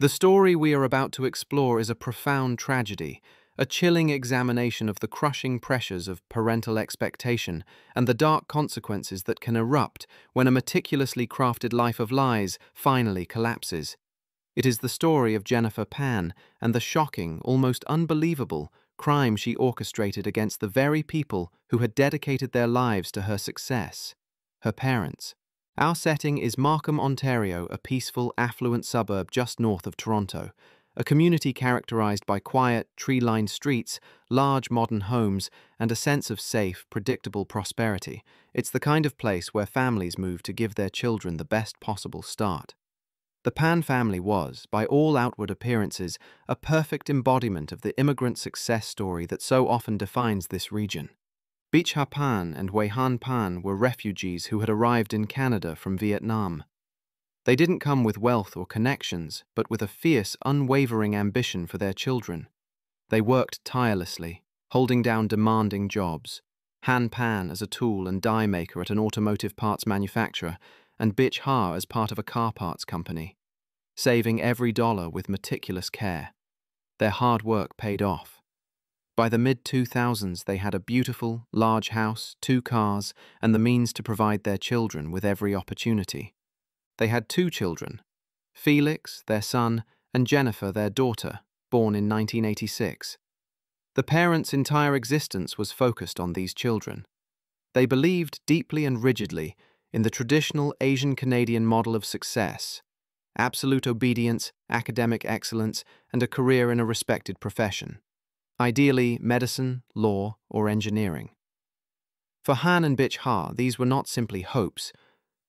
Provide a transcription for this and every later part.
The story we are about to explore is a profound tragedy, a chilling examination of the crushing pressures of parental expectation and the dark consequences that can erupt when a meticulously crafted life of lies finally collapses. It is the story of Jennifer Pan and the shocking, almost unbelievable, crime she orchestrated against the very people who had dedicated their lives to her success, her parents. Our setting is Markham, Ontario, a peaceful, affluent suburb just north of Toronto, a community characterized by quiet, tree-lined streets, large modern homes, and a sense of safe, predictable prosperity. It's the kind of place where families move to give their children the best possible start. The Pan family was, by all outward appearances, a perfect embodiment of the immigrant success story that so often defines this region. Bichha Pan and Wei Han Pan were refugees who had arrived in Canada from Vietnam. They didn't come with wealth or connections, but with a fierce, unwavering ambition for their children. They worked tirelessly, holding down demanding jobs. Han Pan as a tool and die maker at an automotive parts manufacturer, and Bich Ha as part of a car parts company, saving every dollar with meticulous care. Their hard work paid off. By the mid-2000s, they had a beautiful, large house, 2 cars, and the means to provide their children with every opportunity. They had 2 children, Felix, their son, and Jennifer, their daughter, born in 1986. The parents' entire existence was focused on these children. They believed deeply and rigidly in the traditional Asian-Canadian model of success: absolute obedience, academic excellence, and a career in a respected profession. Ideally, medicine, law, or engineering. For Han and Bich Ha, these were not simply hopes.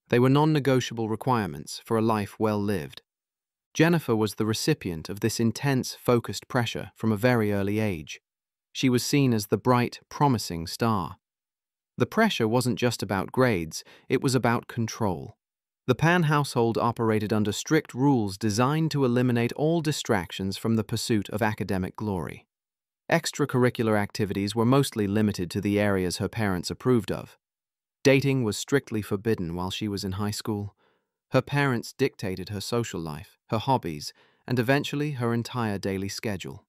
They were non-negotiable requirements for a life well lived. Jennifer was the recipient of this intense, focused pressure from a very early age. She was seen as the bright, promising star. The pressure wasn't just about grades, it was about control. The Pan household operated under strict rules designed to eliminate all distractions from the pursuit of academic glory. Extracurricular activities were mostly limited to the areas her parents approved of. Dating was strictly forbidden while she was in high school. Her parents dictated her social life, her hobbies, and eventually her entire daily schedule.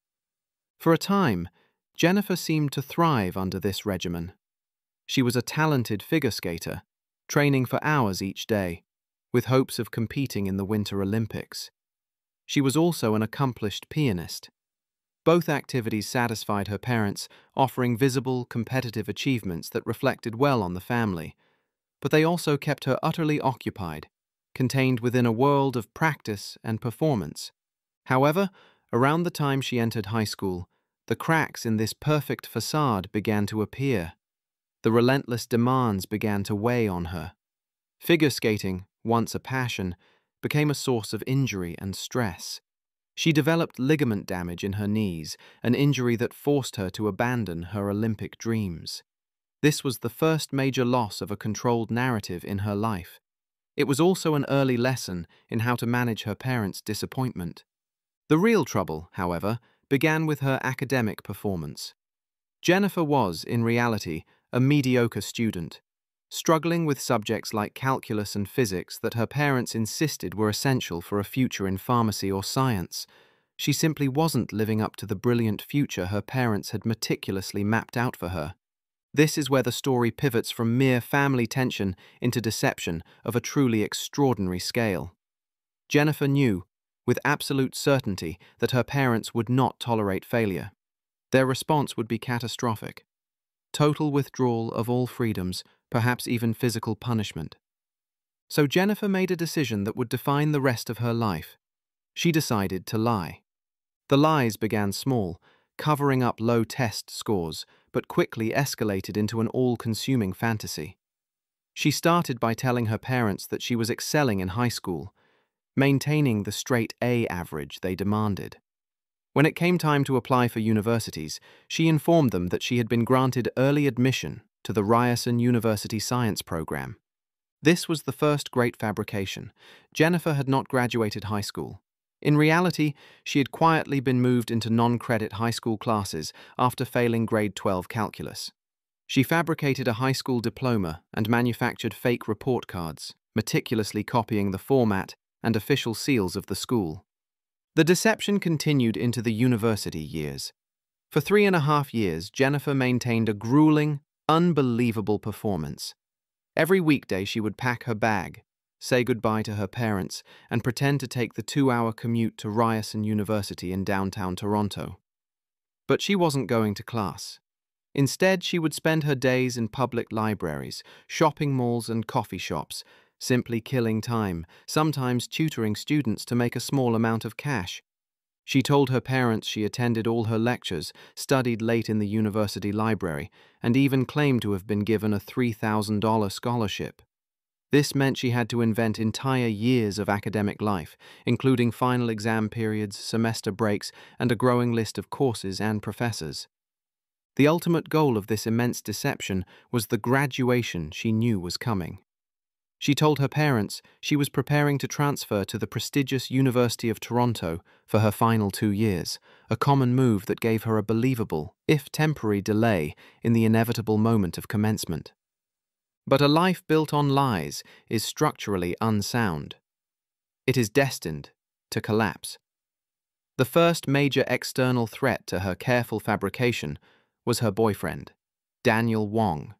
For a time, Jennifer seemed to thrive under this regimen. She was a talented figure skater, training for hours each day, with hopes of competing in the Winter Olympics. She was also an accomplished pianist. Both activities satisfied her parents, offering visible, competitive achievements that reflected well on the family. But they also kept her utterly occupied, contained within a world of practice and performance. However, around the time she entered high school, the cracks in this perfect facade began to appear. The relentless demands began to weigh on her. Figure skating, once a passion, became a source of injury and stress. She developed ligament damage in her knees, an injury that forced her to abandon her Olympic dreams. This was the first major loss of a controlled narrative in her life. It was also an early lesson in how to manage her parents' disappointment. The real trouble, however, began with her academic performance. Jennifer was, in reality, a mediocre student, struggling with subjects like calculus and physics that her parents insisted were essential for a future in pharmacy or science. She simply wasn't living up to the brilliant future her parents had meticulously mapped out for her. This is where the story pivots from mere family tension into deception of a truly extraordinary scale. Jennifer knew, with absolute certainty, that her parents would not tolerate failure. Their response would be catastrophic. Total withdrawal of all freedoms, perhaps even physical punishment. So Jennifer made a decision that would define the rest of her life. She decided to lie. The lies began small, covering up low test scores, but quickly escalated into an all-consuming fantasy. She started by telling her parents that she was excelling in high school, maintaining the straight A average they demanded. When it came time to apply for universities, she informed them that she had been granted early admission to the Ryerson University Science Program. This was the first great fabrication. Jennifer had not graduated high school. In reality, she had quietly been moved into non-credit high school classes after failing grade 12 calculus. She fabricated a high school diploma and manufactured fake report cards, meticulously copying the format and official seals of the school. The deception continued into the university years. For 3.5 years, Jennifer maintained a grueling, unbelievable performance. Every weekday she would pack her bag, say goodbye to her parents, and pretend to take the 2-hour commute to Ryerson University in downtown Toronto. But she wasn't going to class. Instead, she would spend her days in public libraries, shopping malls and coffee shops, simply killing time, sometimes tutoring students to make a small amount of cash. She told her parents she attended all her lectures, studied late in the university library, and even claimed to have been given a $3,000 scholarship. This meant she had to invent entire years of academic life, including final exam periods, semester breaks, and a growing list of courses and professors. The ultimate goal of this immense deception was the graduation she knew was coming. She told her parents she was preparing to transfer to the prestigious University of Toronto for her final 2 years, a common move that gave her a believable, if temporary, delay in the inevitable moment of commencement. But a life built on lies is structurally unsound. It is destined to collapse. The first major external threat to her careful fabrication was her boyfriend, Daniel Wong.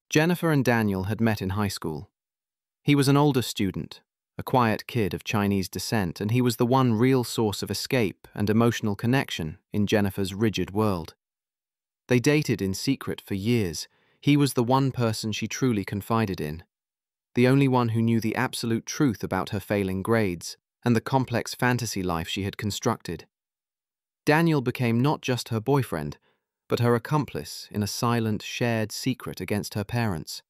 Jennifer and Daniel had met in high school. He was an older student, a quiet kid of Chinese descent, and he was the one real source of escape and emotional connection in Jennifer's rigid world. They dated in secret for years. He was the one person she truly confided in, the only one who knew the absolute truth about her failing grades and the complex fantasy life she had constructed. Daniel became not just her boyfriend, but her accomplice in a silent, shared secret against her parents.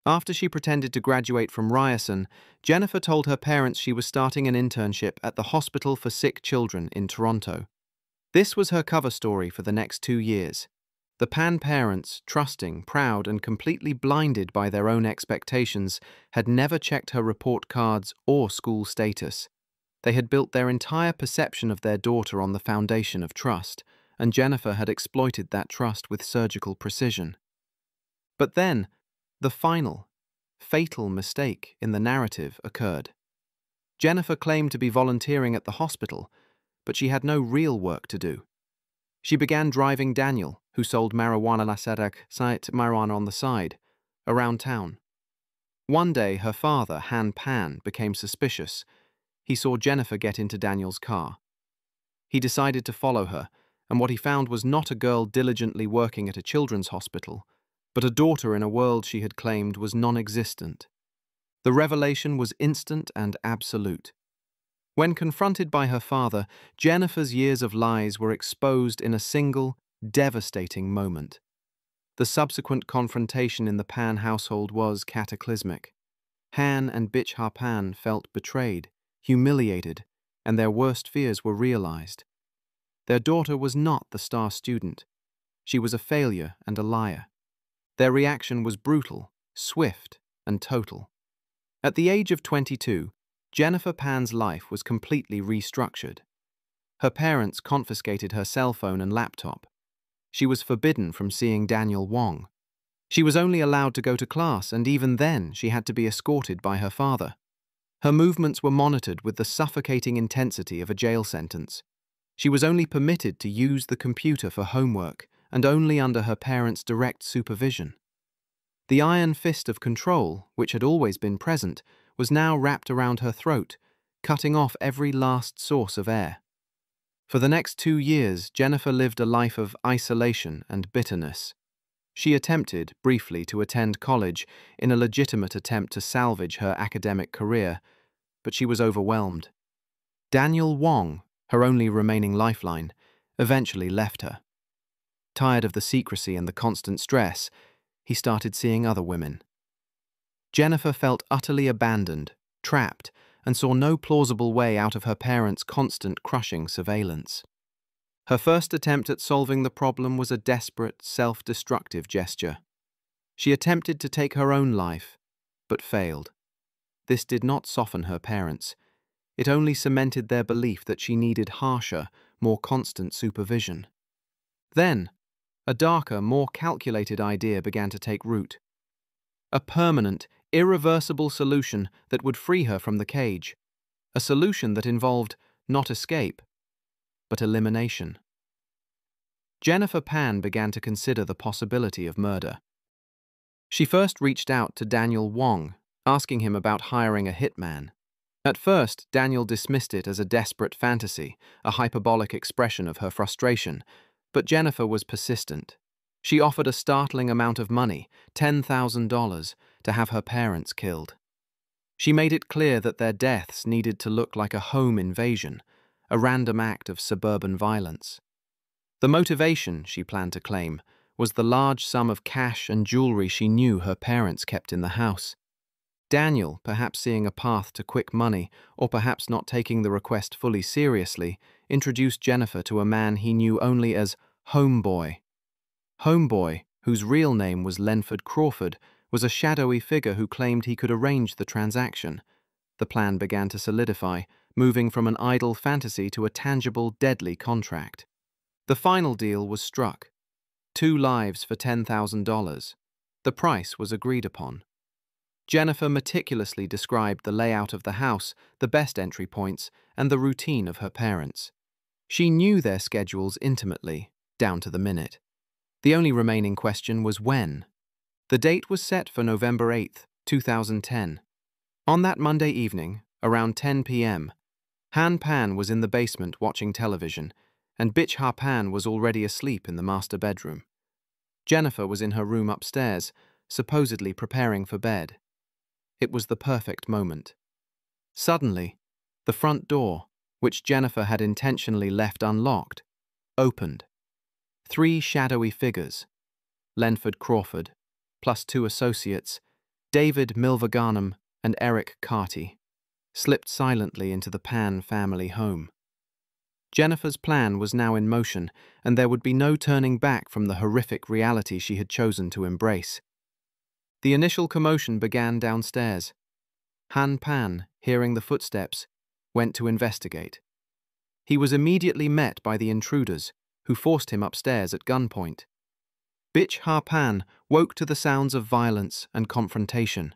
After she pretended to graduate from Ryerson, Jennifer told her parents she was starting an internship at the Hospital for Sick Children in Toronto. This was her cover story for the next 2 years. The Pan parents, trusting, proud, and completely blinded by their own expectations, had never checked her report cards or school status. They had built their entire perception of their daughter on the foundation of trust, and Jennifer had exploited that trust with surgical precision. But then, the final, fatal mistake in the narrative occurred. Jennifer claimed to be volunteering at the hospital, but she had no real work to do. She began driving Daniel, who sold marijuana on the side, around town. One day, her father, Han Pan, became suspicious. He saw Jennifer get into Daniel's car. He decided to follow her, and what he found was not a girl diligently working at a children's hospital, but a daughter in a world she had claimed was non-existent. The revelation was instant and absolute. When confronted by her father, Jennifer's years of lies were exposed in a single, devastating moment. The subsequent confrontation in the Pan household was cataclysmic. Han and Bitch Harpan felt betrayed, humiliated, and their worst fears were realized. Their daughter was not the star student. She was a failure and a liar. Their reaction was brutal, swift, and total. At the age of 22, Jennifer Pan's life was completely restructured. Her parents confiscated her cell phone and laptop. She was forbidden from seeing Daniel Wong. She was only allowed to go to class, and even then she had to be escorted by her father. Her movements were monitored with the suffocating intensity of a jail sentence. She was only permitted to use the computer for homework, and only under her parents' direct supervision. The iron fist of control, which had always been present, was now wrapped around her throat, cutting off every last source of air. For the next 2 years, Jennifer lived a life of isolation and bitterness. She attempted, briefly, to attend college in a legitimate attempt to salvage her academic career, but she was overwhelmed. Daniel Wong, her only remaining lifeline, eventually left her. Tired of the secrecy and the constant stress, he started seeing other women. Jennifer felt utterly abandoned, trapped, and saw no plausible way out of her parents' constant crushing surveillance. Her first attempt at solving the problem was a desperate, self-destructive gesture. She attempted to take her own life, but failed. This did not soften her parents. It only cemented their belief that she needed harsher, more constant supervision. Then, a darker, more calculated idea began to take root. A permanent, irreversible solution that would free her from the cage. A solution that involved not escape, but elimination. Jennifer Pan began to consider the possibility of murder. She first reached out to Daniel Wong, asking him about hiring a hitman. At first, Daniel dismissed it as a desperate fantasy, a hyperbolic expression of her frustration, but Jennifer was persistent. She offered a startling amount of money, $10,000, to have her parents killed. She made it clear that their deaths needed to look like a home invasion, a random act of suburban violence. The motivation, she planned to claim, was the large sum of cash and jewelry she knew her parents kept in the house. Daniel, perhaps seeing a path to quick money, or perhaps not taking the request fully seriously, introduced Jennifer to a man he knew only as Homeboy. Homeboy, whose real name was Lenford Crawford, was a shadowy figure who claimed he could arrange the transaction. The plan began to solidify, moving from an idle fantasy to a tangible, deadly contract. The final deal was struck. 2 lives for $10,000. The price was agreed upon. Jennifer meticulously described the layout of the house, the best entry points, and the routine of her parents. She knew their schedules intimately, down to the minute. The only remaining question was when. The date was set for November 8, 2010. On that Monday evening, around 10 p.m., Han Pan was in the basement watching television, and Bitch Ha Pan was already asleep in the master bedroom. Jennifer was in her room upstairs, supposedly preparing for bed. It was the perfect moment. Suddenly, the front door, which Jennifer had intentionally left unlocked, opened. 3 shadowy figures, Lenford Crawford, plus 2 associates, David Milvaganam and Eric Carty, slipped silently into the Pan family home. Jennifer's plan was now in motion, and there would be no turning back from the horrific reality she had chosen to embrace. The initial commotion began downstairs. Han Pan, hearing the footsteps, went to investigate. He was immediately met by the intruders, who forced him upstairs at gunpoint. Bitch Ha Pan woke to the sounds of violence and confrontation.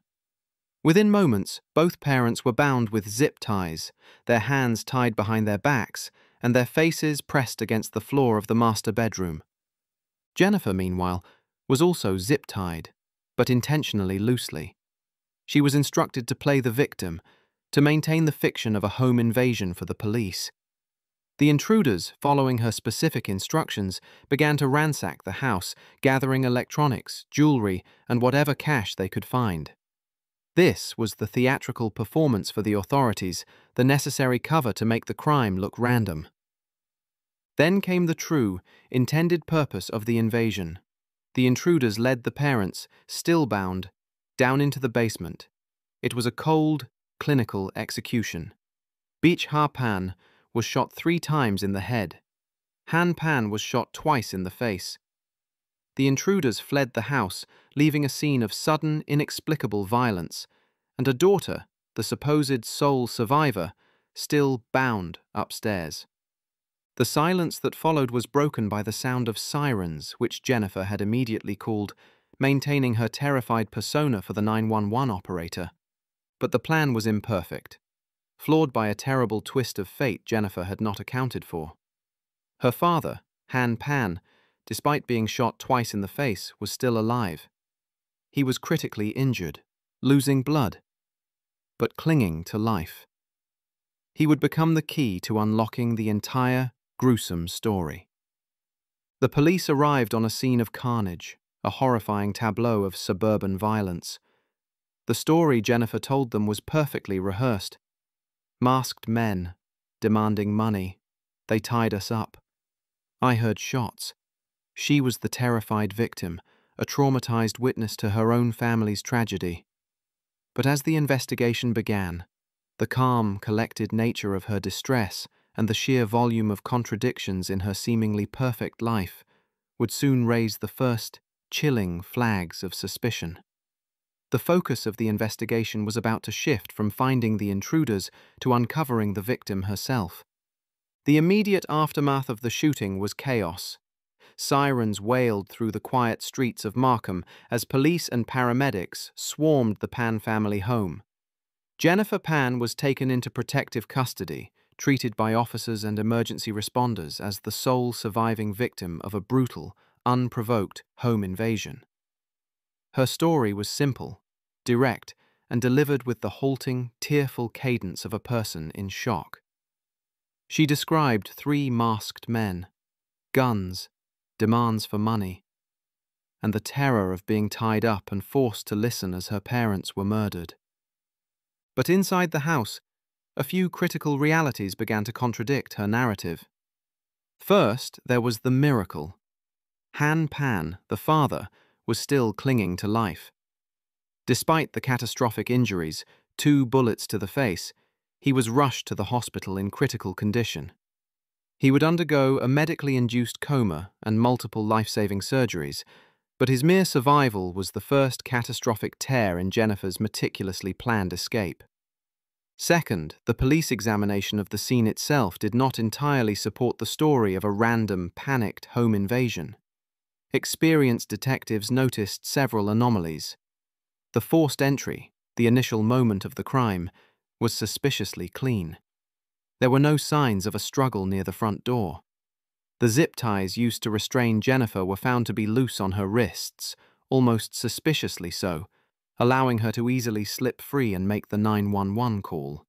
Within moments, both parents were bound with zip ties, their hands tied behind their backs, and their faces pressed against the floor of the master bedroom. Jennifer, meanwhile, was also zip-tied, but intentionally loosely. She was instructed to play the victim, to maintain the fiction of a home invasion for the police. The intruders, following her specific instructions, began to ransack the house, gathering electronics, jewelry, and whatever cash they could find. This was the theatrical performance for the authorities, the necessary cover to make the crime look random. Then came the true, intended purpose of the invasion. The intruders led the parents, still bound, down into the basement. It was a cold, clinical execution. Bitch Ha Pan was shot 3 times in the head. Han Pan was shot twice in the face. The intruders fled the house, leaving a scene of sudden, inexplicable violence, and a daughter, the supposed sole survivor, still bound upstairs. The silence that followed was broken by the sound of sirens, which Jennifer had immediately called, maintaining her terrified persona for the 911 operator. But the plan was imperfect, flawed by a terrible twist of fate Jennifer had not accounted for. Her father, Han Pan, despite being shot twice in the face, was still alive. He was critically injured, losing blood, but clinging to life. He would become the key to unlocking the entire gruesome story. The police arrived on a scene of carnage, a horrifying tableau of suburban violence. The story Jennifer told them was perfectly rehearsed. Masked men, demanding money. They tied us up. I heard shots. She was the terrified victim, a traumatized witness to her own family's tragedy. But as the investigation began, the calm, collected nature of her distress and the sheer volume of contradictions in her seemingly perfect life would soon raise the first chilling flags of suspicion. The focus of the investigation was about to shift from finding the intruders to uncovering the victim herself. The immediate aftermath of the shooting was chaos. Sirens wailed through the quiet streets of Markham as police and paramedics swarmed the Pan family home. Jennifer Pan was taken into protective custody, treated by officers and emergency responders as the sole surviving victim of a brutal, unprovoked home invasion. Her story was simple, direct, and delivered with the halting, tearful cadence of a person in shock. She described 3 masked men, guns, demands for money, and the terror of being tied up and forced to listen as her parents were murdered. But inside the house, a few critical realities began to contradict her narrative. First, there was the miracle. Han Pan, the father, was still clinging to life. Despite the catastrophic injuries, 2 bullets to the face, he was rushed to the hospital in critical condition. He would undergo a medically induced coma and multiple life-saving surgeries, but his mere survival was the first catastrophic tear in Jennifer's meticulously planned escape. Second, the police examination of the scene itself did not entirely support the story of a random, panicked home invasion. Experienced detectives noticed several anomalies. The forced entry, the initial moment of the crime, was suspiciously clean. There were no signs of a struggle near the front door. The zip ties used to restrain Jennifer were found to be loose on her wrists, almost suspiciously so, allowing her to easily slip free and make the 911 call.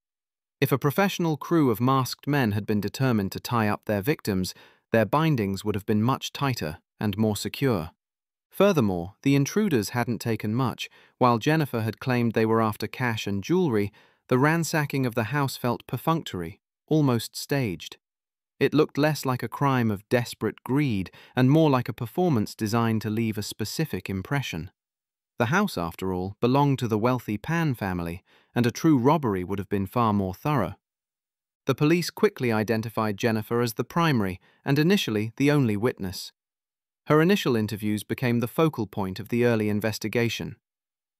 If a professional crew of masked men had been determined to tie up their victims, their bindings would have been much tighter and more secure. Furthermore, the intruders hadn't taken much. While Jennifer had claimed they were after cash and jewelry, the ransacking of the house felt perfunctory, almost staged. It looked less like a crime of desperate greed and more like a performance designed to leave a specific impression. The house, after all, belonged to the wealthy Pan family, and a true robbery would have been far more thorough. The police quickly identified Jennifer as the primary and initially the only witness. Her initial interviews became the focal point of the early investigation.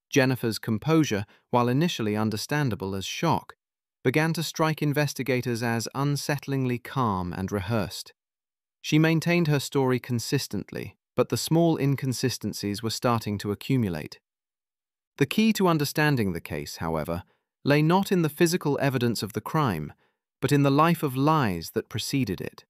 Jennifer's composure, while initially understandable as shock, began to strike investigators as unsettlingly calm and rehearsed. She maintained her story consistently, but the small inconsistencies were starting to accumulate. The key to understanding the case, however, lay not in the physical evidence of the crime, but in the life of lies that preceded it.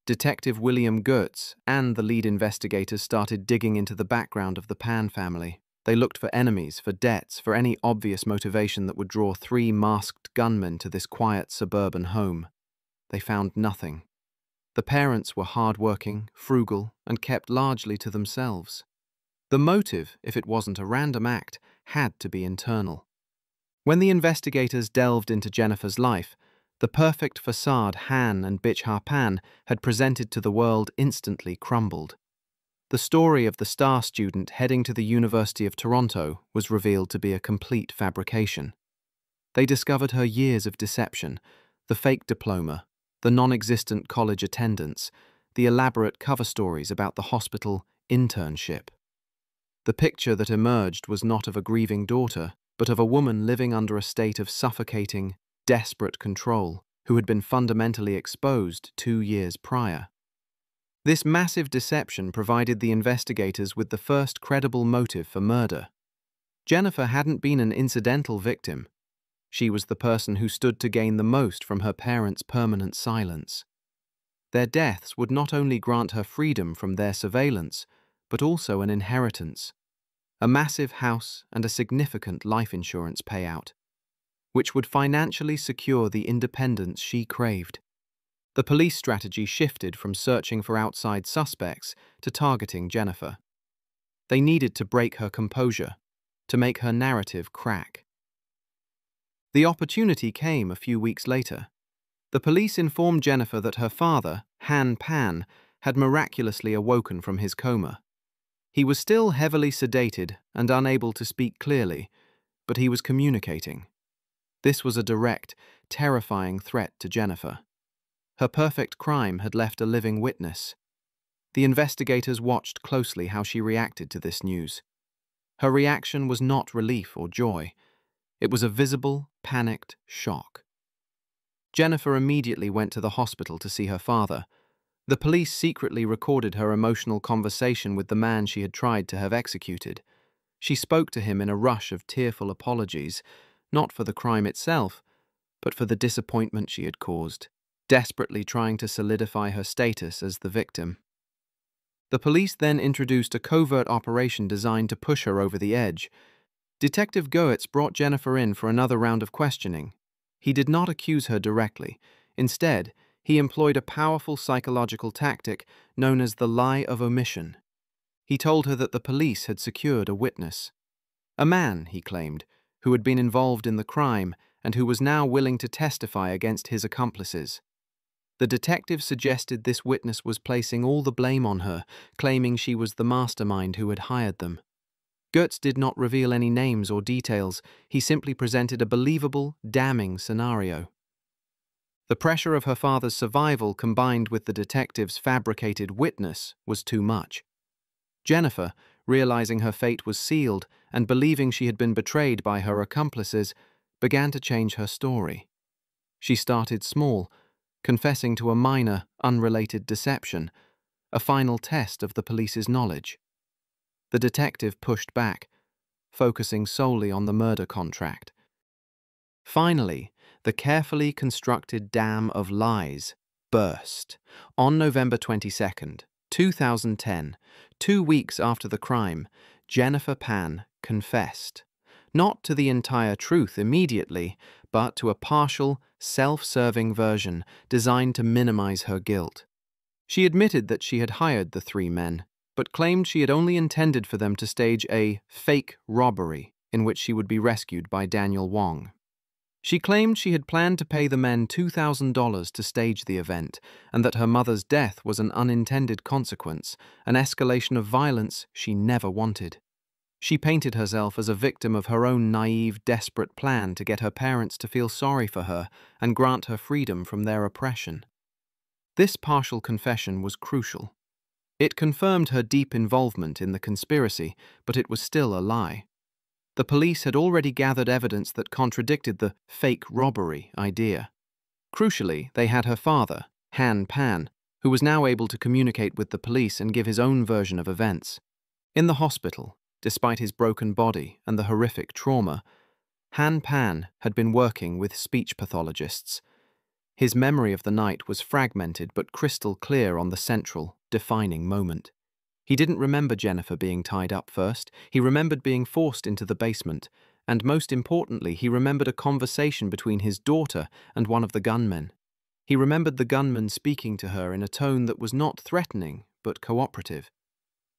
Detective William Goetz and the lead investigators started digging into the background of the Pan family. They looked for enemies, for debts, for any obvious motivation that would draw 3 masked gunmen to this quiet suburban home. They found nothing. The parents were hard-working, frugal, and kept largely to themselves. The motive, if it wasn't a random act, had to be internal. When the investigators delved into Jennifer's life, the perfect facade Han and bitch Pan had presented to the world instantly crumbled. The story of the star student heading to the University of Toronto was revealed to be a complete fabrication. They discovered her years of deception, the fake diploma, the non-existent college attendance, the elaborate cover stories about the hospital internship. The picture that emerged was not of a grieving daughter, but of a woman living under a state of suffocating, desperate control who had been fundamentally exposed 2 years prior. This massive deception provided the investigators with the first credible motive for murder. Jennifer hadn't been an incidental victim. She was the person who stood to gain the most from her parents' permanent silence. Their deaths would not only grant her freedom from their surveillance, but also an inheritance, a massive house and a significant life insurance payout, which would financially secure the independence she craved. The police strategy shifted from searching for outside suspects to targeting Jennifer. They needed to break her composure, to make her narrative crack. The opportunity came a few weeks later. The police informed Jennifer that her father, Han Pan, had miraculously awoken from his coma. He was still heavily sedated and unable to speak clearly, but he was communicating. This was a direct, terrifying threat to Jennifer. Her perfect crime had left a living witness. The investigators watched closely how she reacted to this news. Her reaction was not relief or joy. It was a visible, panicked shock. Jennifer immediately went to the hospital to see her father. The police secretly recorded her emotional conversation with the man she had tried to have executed. She spoke to him in a rush of tearful apologies, not for the crime itself, but for the disappointment she had caused, desperately trying to solidify her status as the victim. The police then introduced a covert operation designed to push her over the edge. Detective Goetz brought Jennifer in for another round of questioning. He did not accuse her directly. Instead, he employed a powerful psychological tactic known as the lie of omission. He told her that the police had secured a witness. A man, he claimed, who had been involved in the crime and who was now willing to testify against his accomplices. The detective suggested this witness was placing all the blame on her, claiming she was the mastermind who had hired them. Goetz did not reveal any names or details. He simply presented a believable, damning scenario. The pressure of her father's survival combined with the detective's fabricated witness was too much. Jennifer, realizing her fate was sealed and believing she had been betrayed by her accomplices, began to change her story. She started small, confessing to a minor, unrelated deception, a final test of the police's knowledge. The detective pushed back, focusing solely on the murder contract. Finally, the carefully constructed dam of lies burst. On November 22nd, 2010, 2 weeks after the crime, Jennifer Pan confessed, not to the entire truth immediately, but to a partial, self-serving version designed to minimize her guilt. She admitted that she had hired the 3 men, but claimed she had only intended for them to stage a fake robbery in which she would be rescued by Daniel Wong. She claimed she had planned to pay the men $2,000 to stage the event, and that her mother's death was an unintended consequence, an escalation of violence she never wanted. She painted herself as a victim of her own naive, desperate plan to get her parents to feel sorry for her and grant her freedom from their oppression. This partial confession was crucial. It confirmed her deep involvement in the conspiracy, but it was still a lie. The police had already gathered evidence that contradicted the fake robbery idea. Crucially, they had her father, Han Pan, who was now able to communicate with the police and give his own version of events. In the hospital, despite his broken body and the horrific trauma, Han Pan had been working with speech pathologists. His memory of the night was fragmented but crystal clear on the central, defining moment. He didn't remember Jennifer being tied up first. He remembered being forced into the basement, and most importantly, he remembered a conversation between his daughter and one of the gunmen. He remembered the gunman speaking to her in a tone that was not threatening, but cooperative.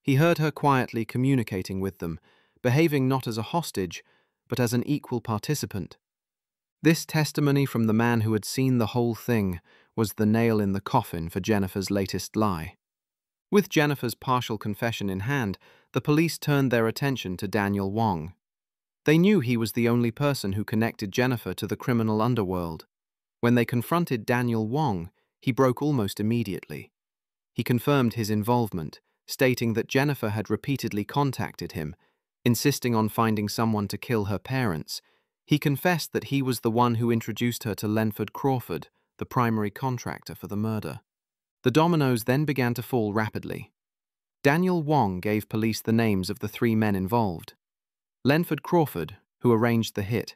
He heard her quietly communicating with them, behaving not as a hostage, but as an equal participant. This testimony from the man who had seen the whole thing was the nail in the coffin for Jennifer's latest lie. With Jennifer's partial confession in hand, the police turned their attention to Daniel Wong. They knew he was the only person who connected Jennifer to the criminal underworld. When they confronted Daniel Wong, he broke almost immediately. He confirmed his involvement, stating that Jennifer had repeatedly contacted him, insisting on finding someone to kill her parents. He confessed that he was the one who introduced her to Lenford Crawford, the primary contractor for the murder. The dominoes then began to fall rapidly. Daniel Wong gave police the names of the 3 men involved. Lenford Crawford, who arranged the hit,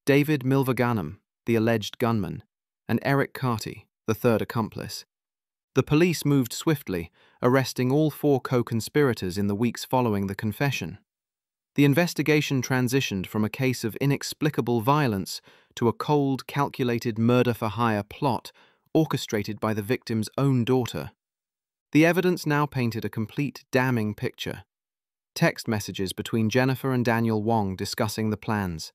David Milvaganam, the alleged gunman, and Eric Carty, the 3rd accomplice. The police moved swiftly, arresting all 4 co-conspirators in the weeks following the confession. The investigation transitioned from a case of inexplicable violence to a cold, calculated murder-for-hire plot orchestrated by the victim's own daughter. The evidence now painted a complete, damning picture. Text messages between Jennifer and Daniel Wong discussing the plans.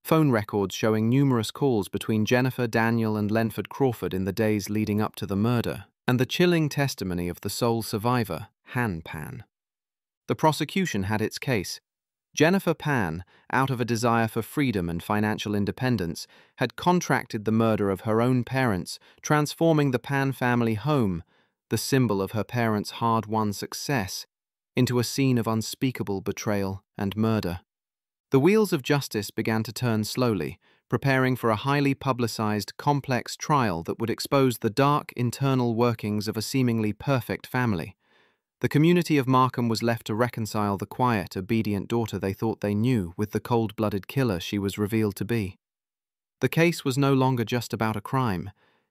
Phone records showing numerous calls between Jennifer, Daniel, and Lenford Crawford in the days leading up to the murder, and the chilling testimony of the sole survivor, Han Pan. The prosecution had its case. Jennifer Pan, out of a desire for freedom and financial independence, had contracted the murder of her own parents, transforming the Pan family home, the symbol of her parents' hard-won success, into a scene of unspeakable betrayal and murder. The wheels of justice began to turn slowly, preparing for a highly publicized, complex trial that would expose the dark internal workings of a seemingly perfect family. The community of Markham was left to reconcile the quiet, obedient daughter they thought they knew with the cold-blooded killer she was revealed to be. The case was no longer just about a crime.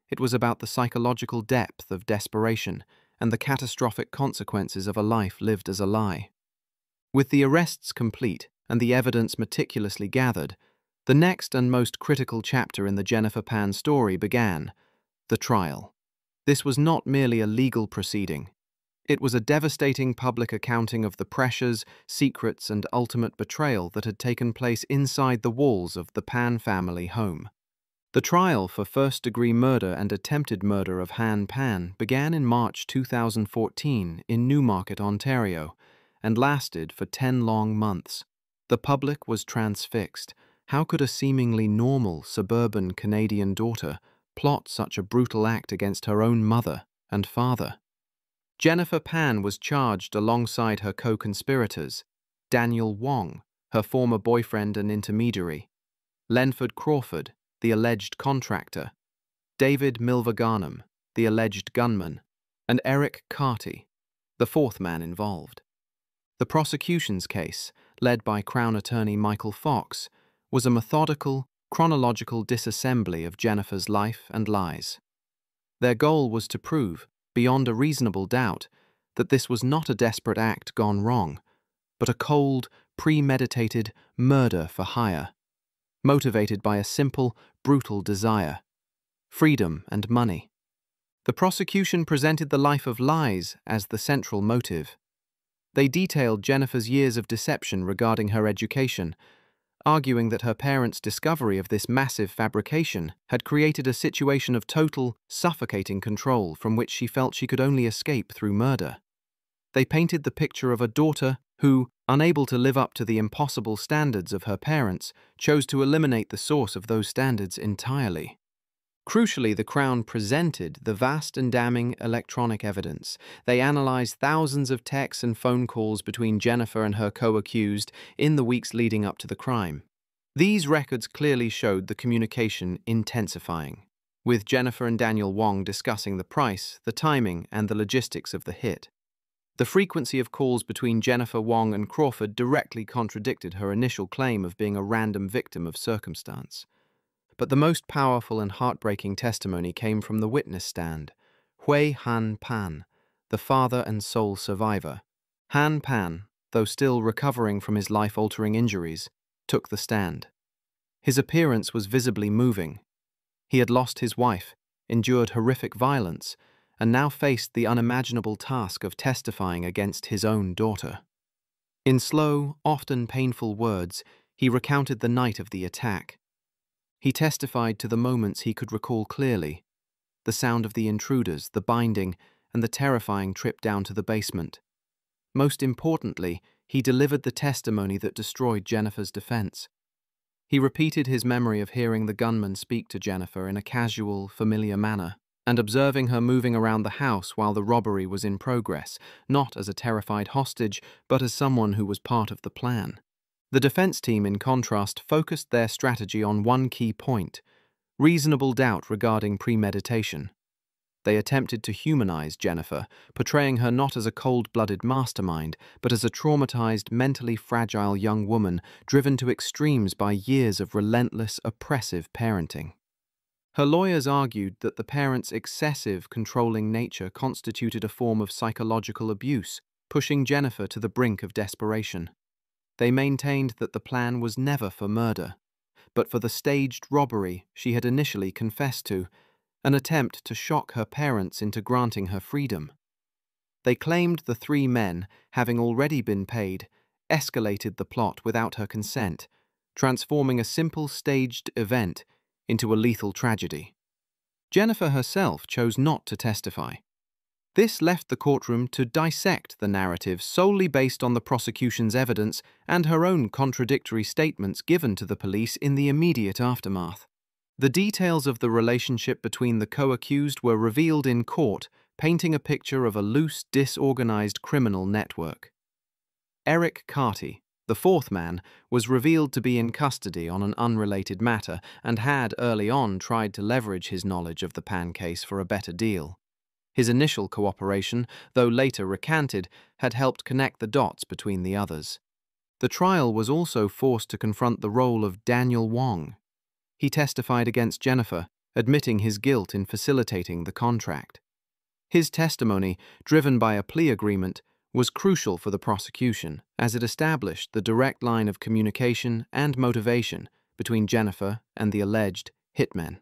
It was about the psychological depth of desperation and the catastrophic consequences of a life lived as a lie. With the arrests complete and the evidence meticulously gathered, the next and most critical chapter in the Jennifer Pan story began: the trial. This was not merely a legal proceeding. It was a devastating public accounting of the pressures, secrets, and ultimate betrayal that had taken place inside the walls of the Pan family home. The trial for first-degree murder and attempted murder of Han Pan began in March 2014 in Newmarket, Ontario, and lasted for 10 long months. The public was transfixed. How could a seemingly normal suburban Canadian daughter plot such a brutal act against her own mother and father? Jennifer Pan was charged alongside her co-conspirators, Daniel Wong, her former boyfriend and intermediary, Lenford Crawford, the alleged contractor, David Milvaganam, the alleged gunman, and Eric Carty, the fourth man involved. The prosecution's case, led by Crown Attorney Michael Fox, was a methodical, chronological disassembly of Jennifer's life and lies. Their goal was to prove, beyond a reasonable doubt, that this was not a desperate act gone wrong, but a cold, premeditated murder for hire, motivated by a simple, brutal desire: freedom and money. The prosecution presented the life of lies as the central motive. They detailed Jennifer's years of deception regarding her education, arguing that her parents' discovery of this massive fabrication had created a situation of total, suffocating control from which she felt she could only escape through murder. They painted the picture of a daughter who, unable to live up to the impossible standards of her parents, chose to eliminate the source of those standards entirely. Crucially, the Crown presented the vast and damning electronic evidence. They analyzed thousands of texts and phone calls between Jennifer and her co-accused in the weeks leading up to the crime. These records clearly showed the communication intensifying, with Jennifer and Daniel Wong discussing the price, the timing, and the logistics of the hit. The frequency of calls between Jennifer, Wong, and Crawford directly contradicted her initial claim of being a random victim of circumstance. But the most powerful and heartbreaking testimony came from the witness stand: Hui Han Pan, the father and sole survivor. Han Pan, though still recovering from his life-altering injuries, took the stand. His appearance was visibly moving. He had lost his wife, endured horrific violence, and now faced the unimaginable task of testifying against his own daughter. In slow, often painful words, he recounted the night of the attack. He testified to the moments he could recall clearly: the sound of the intruders, the binding, and the terrifying trip down to the basement. Most importantly, he delivered the testimony that destroyed Jennifer's defense. He repeated his memory of hearing the gunman speak to Jennifer in a casual, familiar manner, and observing her moving around the house while the robbery was in progress, not as a terrified hostage, but as someone who was part of the plan. The defense team, in contrast, focused their strategy on one key point: reasonable doubt regarding premeditation. They attempted to humanize Jennifer, portraying her not as a cold-blooded mastermind, but as a traumatized, mentally fragile young woman driven to extremes by years of relentless, oppressive parenting. Her lawyers argued that the parents' excessive, controlling nature constituted a form of psychological abuse, pushing Jennifer to the brink of desperation. They maintained that the plan was never for murder, but for the staged robbery she had initially confessed to, an attempt to shock her parents into granting her freedom. They claimed the three men, having already been paid, escalated the plot without her consent, transforming a simple staged event into a lethal tragedy. Jennifer herself chose not to testify. This left the courtroom to dissect the narrative solely based on the prosecution's evidence and her own contradictory statements given to the police in the immediate aftermath. The details of the relationship between the co-accused were revealed in court, painting a picture of a loose, disorganized criminal network. Eric Carty, the fourth man, was revealed to be in custody on an unrelated matter and had early on tried to leverage his knowledge of the Pan case for a better deal. His initial cooperation, though later recanted, had helped connect the dots between the others. The trial was also forced to confront the role of Daniel Wong. He testified against Jennifer, admitting his guilt in facilitating the contract. His testimony, driven by a plea agreement, was crucial for the prosecution as it established the direct line of communication and motivation between Jennifer and the alleged hitmen.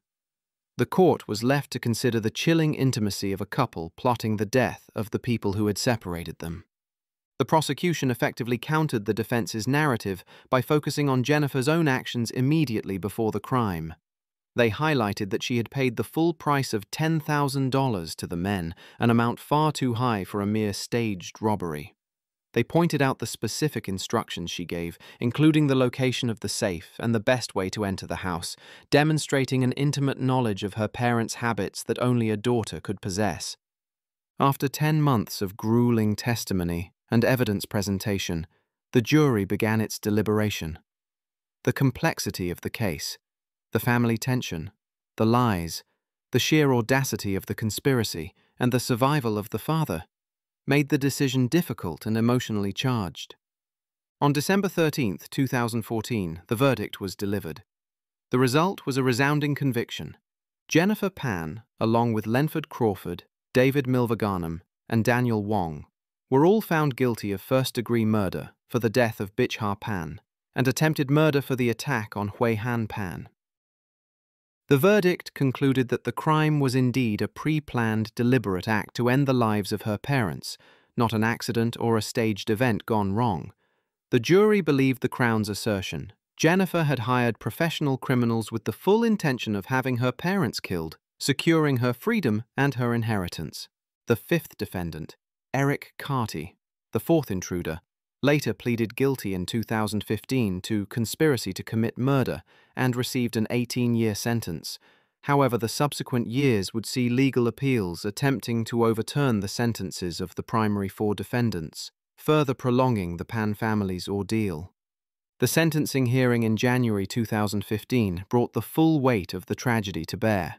The court was left to consider the chilling intimacy of a couple plotting the death of the people who had separated them. The prosecution effectively countered the defense's narrative by focusing on Jennifer's own actions immediately before the crime. They highlighted that she had paid the full price of $10,000 to the men, an amount far too high for a mere staged robbery. They pointed out the specific instructions she gave, including the location of the safe and the best way to enter the house, demonstrating an intimate knowledge of her parents' habits that only a daughter could possess. After 10 months of grueling testimony and evidence presentation, the jury began its deliberation. The complexity of the case, the family tension, the lies, the sheer audacity of the conspiracy, and the survival of the father made the decision difficult and emotionally charged. On December 13, 2014, the verdict was delivered. The result was a resounding conviction. Jennifer Pan, along with Lenford Crawford, David Milvaganam, and Daniel Wong, were all found guilty of first-degree murder for the death of Bichha Pan and attempted murder for the attack on Hui Han Pan. The verdict concluded that the crime was indeed a pre-planned, deliberate act to end the lives of her parents, not an accident or a staged event gone wrong. The jury believed the Crown's assertion. Jennifer had hired professional criminals with the full intention of having her parents killed, securing her freedom and her inheritance. The fifth defendant, Eric Carty, the fourth intruder, later pleaded guilty in 2015 to conspiracy to commit murder and received an 18-year sentence. However, the subsequent years would see legal appeals attempting to overturn the sentences of the primary 4 defendants, further prolonging the Pan family's ordeal. The sentencing hearing in January 2015 brought the full weight of the tragedy to bear.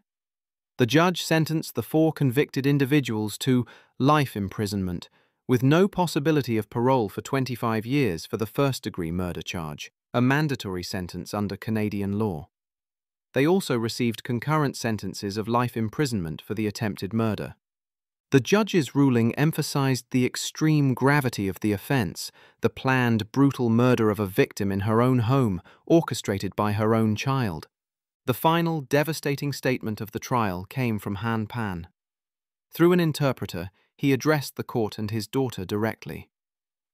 The judge sentenced the 4 convicted individuals to life imprisonment, with no possibility of parole for 25 years for the first-degree murder charge, a mandatory sentence under Canadian law. They also received concurrent sentences of life imprisonment for the attempted murder. The judge's ruling emphasized the extreme gravity of the offense, the planned, brutal murder of a victim in her own home, orchestrated by her own child. The final, devastating statement of the trial came from Han Pan. Through an interpreter, he addressed the court and his daughter directly.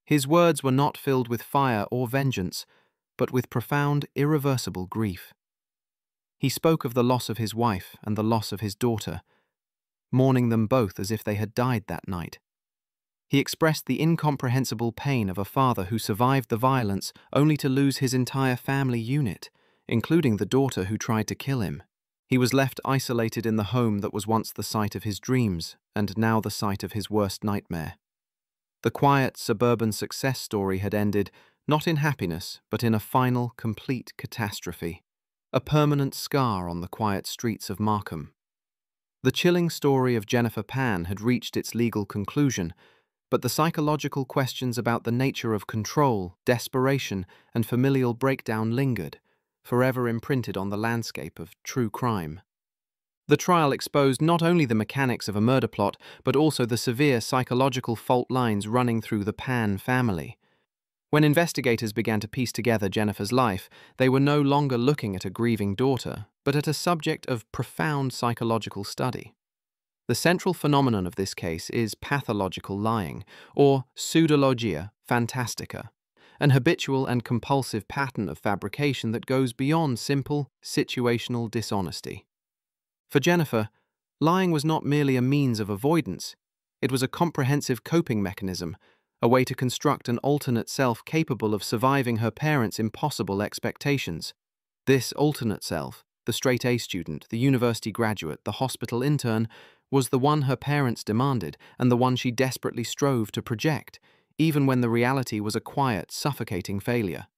His words were not filled with fire or vengeance, but with profound, irreversible grief. He spoke of the loss of his wife and the loss of his daughter, mourning them both as if they had died that night. He expressed the incomprehensible pain of a father who survived the violence only to lose his entire family unit, including the daughter who tried to kill him. He was left isolated in the home that was once the site of his dreams and now the site of his worst nightmare. The quiet suburban success story had ended not in happiness but in a final, complete catastrophe, a permanent scar on the quiet streets of Markham. The chilling story of Jennifer Pan had reached its legal conclusion, but the psychological questions about the nature of control, desperation, and familial breakdown lingered, forever imprinted on the landscape of true crime. The trial exposed not only the mechanics of a murder plot, but also the severe psychological fault lines running through the Pan family. When investigators began to piece together Jennifer's life, they were no longer looking at a grieving daughter, but at a subject of profound psychological study. The central phenomenon of this case is pathological lying, or pseudologia fantastica, an habitual and compulsive pattern of fabrication that goes beyond simple, situational dishonesty. For Jennifer, lying was not merely a means of avoidance, it was a comprehensive coping mechanism, a way to construct an alternate self capable of surviving her parents' impossible expectations. This alternate self, the straight-A student, the university graduate, the hospital intern, was the one her parents demanded and the one she desperately strove to project, even when the reality was a quiet, suffocating failure.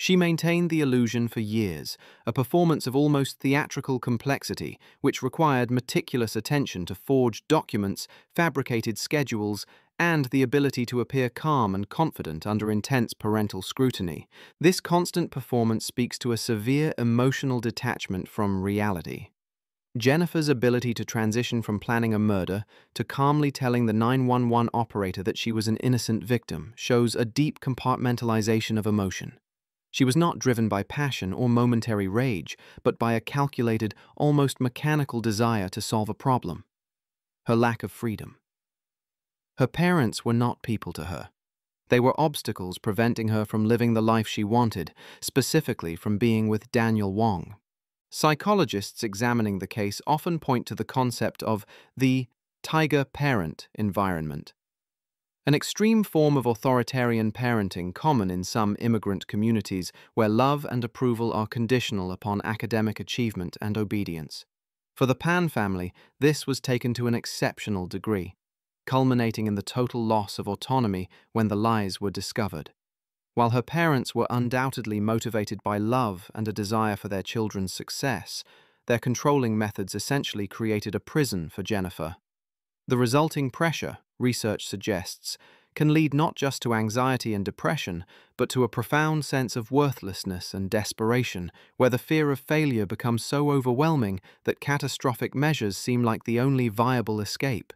She maintained the illusion for years, a performance of almost theatrical complexity which required meticulous attention to forged documents, fabricated schedules, and the ability to appear calm and confident under intense parental scrutiny. This constant performance speaks to a severe emotional detachment from reality. Jennifer's ability to transition from planning a murder to calmly telling the 911 operator that she was an innocent victim shows a deep compartmentalization of emotion. She was not driven by passion or momentary rage, but by a calculated, almost mechanical desire to solve a problem. Her lack of freedom. Her parents were not people to her. They were obstacles preventing her from living the life she wanted, specifically from being with Daniel Wong. Psychologists examining the case often point to the concept of the tiger parent environment, an extreme form of authoritarian parenting common in some immigrant communities where love and approval are conditional upon academic achievement and obedience. For the Pan family, this was taken to an exceptional degree, culminating in the total loss of autonomy when the lies were discovered. While her parents were undoubtedly motivated by love and a desire for their children's success, their controlling methods essentially created a prison for Jennifer. The resulting pressure, research suggests, can lead not just to anxiety and depression, but to a profound sense of worthlessness and desperation, where the fear of failure becomes so overwhelming that catastrophic measures seem like the only viable escape.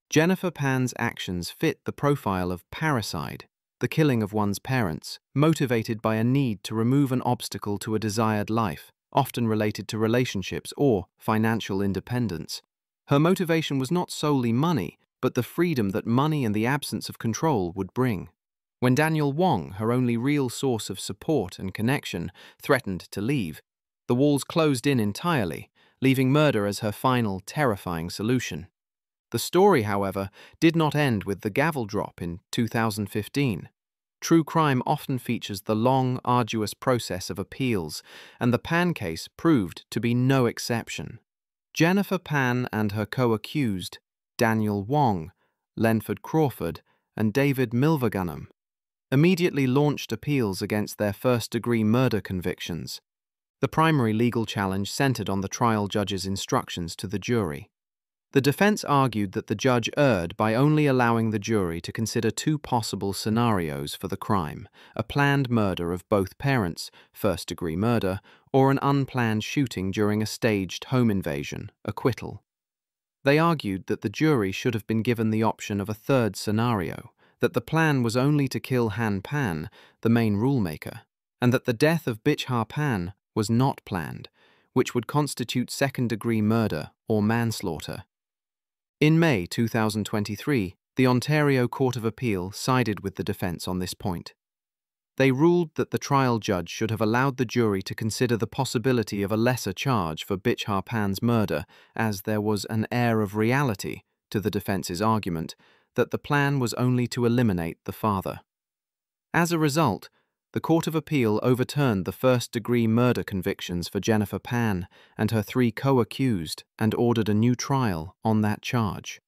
Jennifer Pan's actions fit the profile of parricide, the killing of one's parents, motivated by a need to remove an obstacle to a desired life, often related to relationships or financial independence. Her motivation was not solely money, but the freedom that money and the absence of control would bring. When Daniel Wong, her only real source of support and connection, threatened to leave, the walls closed in entirely, leaving murder as her final, terrifying solution. The story, however, did not end with the gavel drop in 2015. True crime often features the long, arduous process of appeals, and the Pan case proved to be no exception. Jennifer Pan and her co-accused, Daniel Wong, Lenford Crawford, and David Milvagunham, immediately launched appeals against their first-degree murder convictions. The primary legal challenge centered on the trial judge's instructions to the jury. The defense argued that the judge erred by only allowing the jury to consider two possible scenarios for the crime: a planned murder of both parents, first-degree murder, or an unplanned shooting during a staged home invasion, acquittal. They argued that the jury should have been given the option of a third scenario, that the plan was only to kill Han Pan, the main rulemaker, and that the death of Bichha Pan was not planned, which would constitute second-degree murder or manslaughter. In May 2023, the Ontario Court of Appeal sided with the defense on this point. They ruled that the trial judge should have allowed the jury to consider the possibility of a lesser charge for Bichha Pan's murder, as there was an air of reality to the defense's argument that the plan was only to eliminate the father. As a result, the Court of Appeal overturned the first-degree murder convictions for Jennifer Pan and her three co-accused and ordered a new trial on that charge.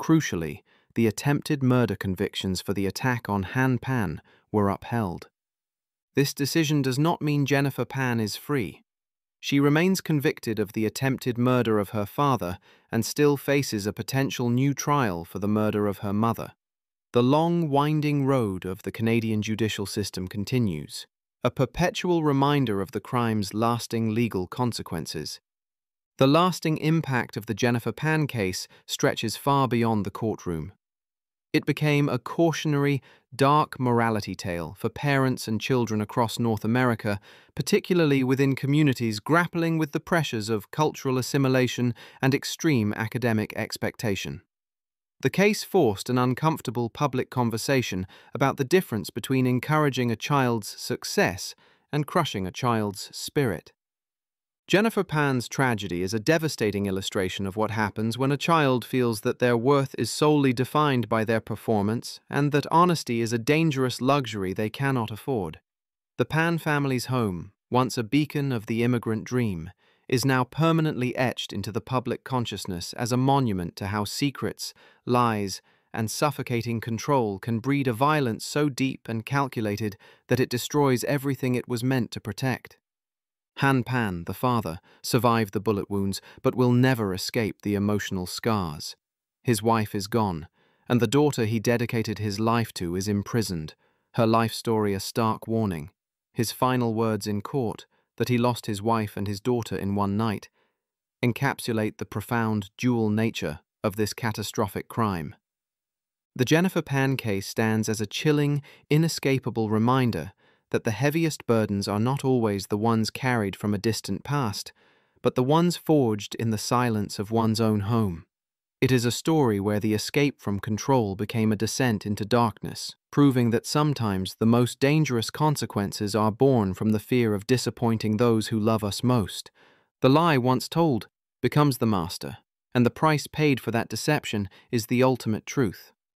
Crucially, the attempted murder convictions for the attack on Han Pan were upheld. This decision does not mean Jennifer Pan is free. She remains convicted of the attempted murder of her father and still faces a potential new trial for the murder of her mother. The long, winding road of the Canadian judicial system continues, a perpetual reminder of the crime's lasting legal consequences. The lasting impact of the Jennifer Pan case stretches far beyond the courtroom. It became a cautionary, dark morality tale for parents and children across North America, particularly within communities grappling with the pressures of cultural assimilation and extreme academic expectation. The case forced an uncomfortable public conversation about the difference between encouraging a child's success and crushing a child's spirit. Jennifer Pan's tragedy is a devastating illustration of what happens when a child feels that their worth is solely defined by their performance and that honesty is a dangerous luxury they cannot afford. The Pan family's home, once a beacon of the immigrant dream, is now permanently etched into the public consciousness as a monument to how secrets, lies, and suffocating control can breed a violence so deep and calculated that it destroys everything it was meant to protect. Han Pan, the father, survived the bullet wounds but will never escape the emotional scars. His wife is gone, and the daughter he dedicated his life to is imprisoned, her life story a stark warning. His final words in court, that he lost his wife and his daughter in one night, encapsulate the profound dual nature of this catastrophic crime. The Jennifer Pan case stands as a chilling, inescapable reminder that the heaviest burdens are not always the ones carried from a distant past, but the ones forged in the silence of one's own home. It is a story where the escape from control became a descent into darkness, proving that sometimes the most dangerous consequences are born from the fear of disappointing those who love us most. The lie once told becomes the master, and the price paid for that deception is the ultimate truth.